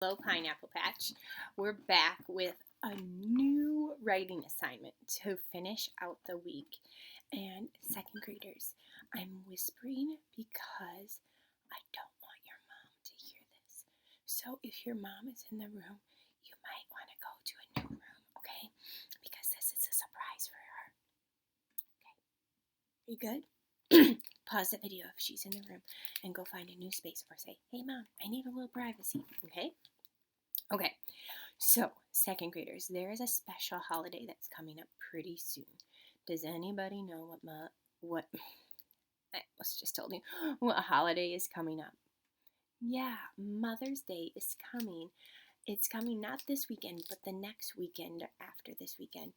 Hello, Pineapple Patch. We're back with a new writing assignment to finish out the week. And second graders, I'm whispering because I don't want your mom to hear this. So if your mom is in the room, you might want to go to a new room, okay? Because this is a surprise for her. Okay. Are you good? Pause the video if she's in the room and go find a new space or say, hey mom, I need a little privacy, okay? Okay, so second graders, there is a special holiday that's coming up pretty soon. Does anybody know what I was just told you what holiday is coming up? Yeah, Mother's Day is coming. It's coming not this weekend, but the next weekend after this weekend.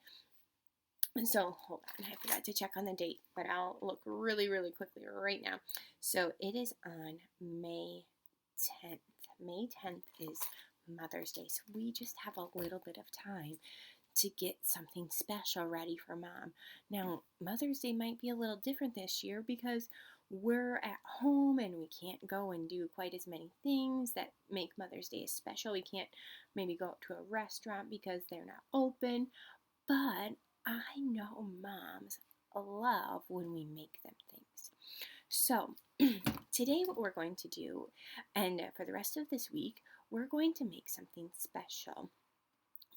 And so, hold on, I forgot to check on the date, but I'll look really, really quickly right now. So it is on May 10th. May 10th is Mother's Day, so we just have a little bit of time to get something special ready for mom. Now, Mother's Day might be a little different this year because we're at home and we can't go and do quite as many things that make Mother's Day special. We can't maybe go out to a restaurant because they're not open, but I know moms love when we make them things. So, today what we're going to do, and for the rest of this week, we're going to make something special.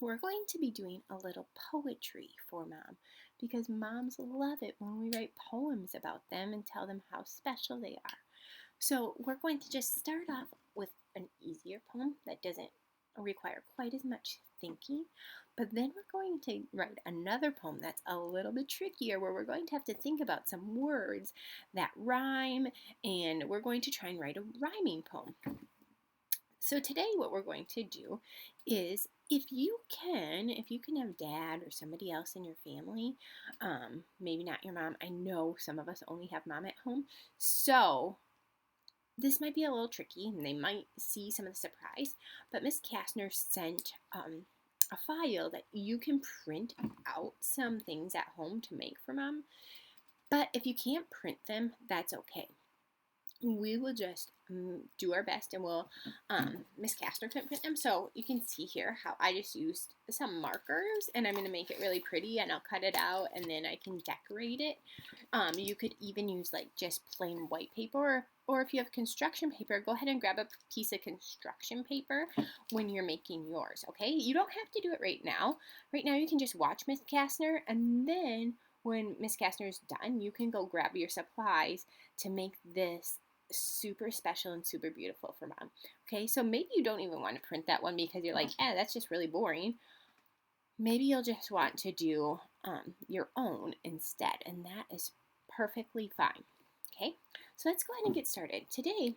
We're going to be doing a little poetry for mom because moms love it when we write poems about them and tell them how special they are. So, we're going to just start off with an easier poem that doesn't require quite as much thinking, but then we're going to write another poem that's a little bit trickier where we're going to have to think about some words that rhyme, and we're going to try and write a rhyming poem. So today what we're going to do is if you can have dad or somebody else in your family, maybe not your mom. I know some of us only have mom at home, so this might be a little tricky and they might see some of the surprise, but Miss Kastner sent a file that you can print out some things at home to make for mom. But if you can't print them, that's okay. We will just do our best and we'll, Miss Kastner couldn't print them, so you can see here how I just used some markers and I'm going to make it really pretty and I'll cut it out and then I can decorate it. You could even use like just plain white paper, or if you have construction paper, go ahead and grab a piece of construction paper when you're making yours, okay? You don't have to do it right now. Right now you can just watch Miss Kastner, and then when Miss Kastner's done, you can go grab your supplies to make this super special and super beautiful for mom. Okay, so maybe you don't even want to print that one because you're like, that's just really boring. Maybe you'll just want to do your own instead, and that is perfectly fine. Okay, so let's go ahead and get started. Today,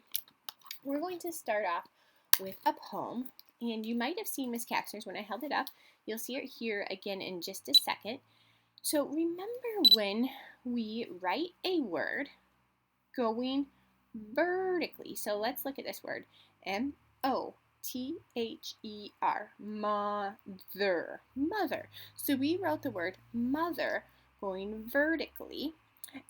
we're going to start off with a poem, and you might have seen Miss Kastner's when I held it up. You'll see it here again in just a second. So remember when we write a word going vertically. So let's look at this word, M-O-T-H-E-R, mother, mother. So we wrote the word mother going vertically.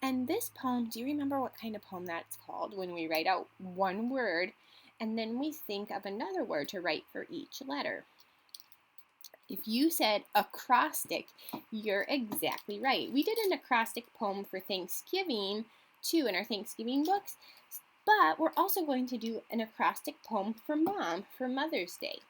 And this poem, do you remember what kind of poem that's called? When we write out one word and then we think of another word to write for each letter. If you said acrostic, you're exactly right. We did an acrostic poem for Thanksgiving too in our Thanksgiving books, but we're also going to do an acrostic poem for mom for Mother's Day.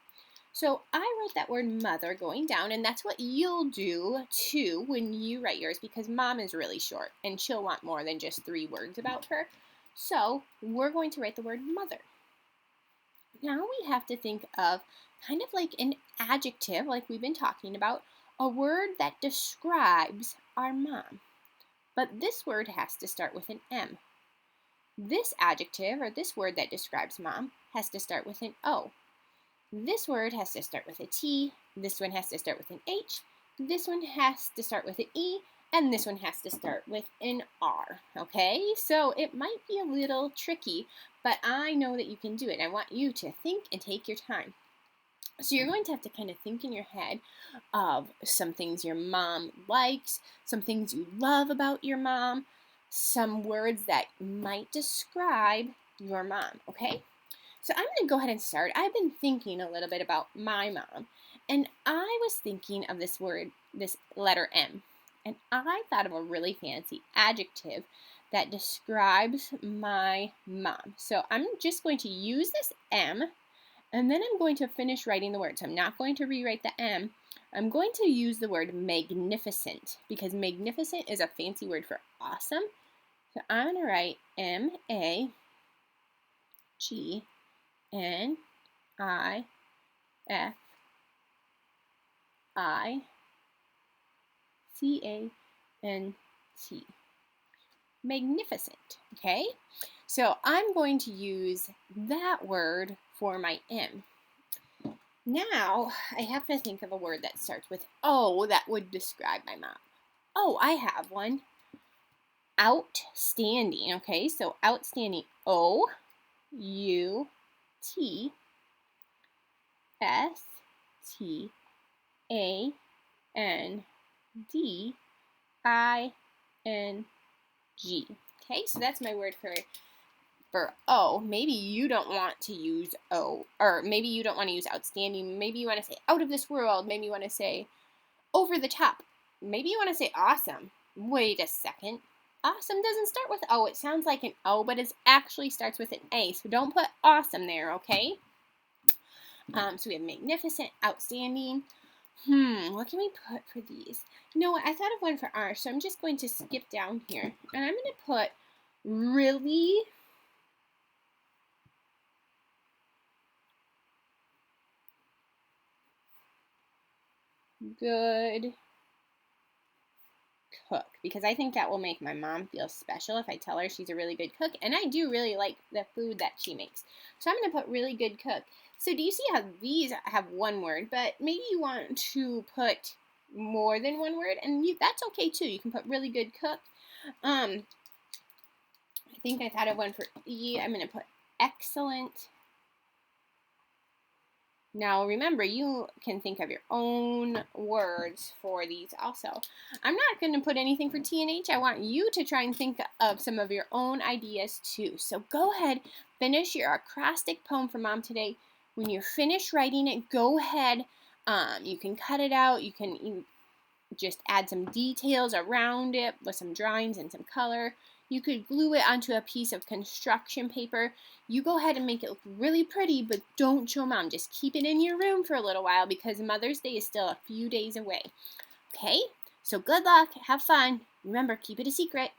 So I wrote that word mother going down, and that's what you'll do too when you write yours because mom is really short and she'll want more than just 3 words about her. So we're going to write the word mother. Now we have to think of kind of like an adjective, like we've been talking about, a word that describes our mom. But this word has to start with an M. This adjective, or this word that describes mom, has to start with an O. This word has to start with a T, this one has to start with an H, this one has to start with an E, and this one has to start with an R, okay? So it might be a little tricky, but I know that you can do it. I want you to think and take your time. So you're going to have to kind of think in your head of some things your mom likes, some things you love about your mom, some words that might describe your mom, okay? So I'm going to go ahead and start. I've been thinking a little bit about my mom, and I was thinking of this word, this letter M, and I thought of a really fancy adjective that describes my mom. So I'm just going to use this M, and then I'm going to finish writing the word. So I'm not going to rewrite the M. I'm going to use the word magnificent, because magnificent is a fancy word for awesome. So I'm going to write Magnificent. Magnificent, okay? So I'm going to use that word for my M. Now, I have to think of a word that starts with O that would describe my mom. Oh, I have one. Outstanding, okay? So outstanding, Outstanding. Okay, so that's my word for O. Maybe you don't want to use O, or maybe you don't want to use outstanding. Maybe you want to say out of this world. Maybe you want to say over the top. Maybe you want to say awesome. Wait a second. Awesome doesn't start with O. It sounds like an O, but it actually starts with an A. So don't put awesome there, okay? So we have magnificent, outstanding. What can we put for these? You know what? I thought of one for R, so I'm just going to skip down here. And I'm going to put really good cook, because I think that will make my mom feel special if I tell her she's a really good cook, and I do really like the food that she makes. So I'm going to put really good cook. So do you see how these have one word, but maybe you want to put more than one word, and that's okay too. You can put really good cook. I think I thought of one for E. I'm going to put excellent. Now remember, you can think of your own words for these also. I'm not going to put anything for T and H. I want you to try and think of some of your own ideas too. So go ahead, finish your acrostic poem for Mom today. When you're finished writing it, go ahead. You can cut it out. You can just add some details around it with some drawings and some color. You could glue it onto a piece of construction paper. You go ahead and make it look really pretty, but don't show Mom. Just keep it in your room for a little while because Mother's Day is still a few days away. Okay? So good luck. Have fun. Remember, keep it a secret.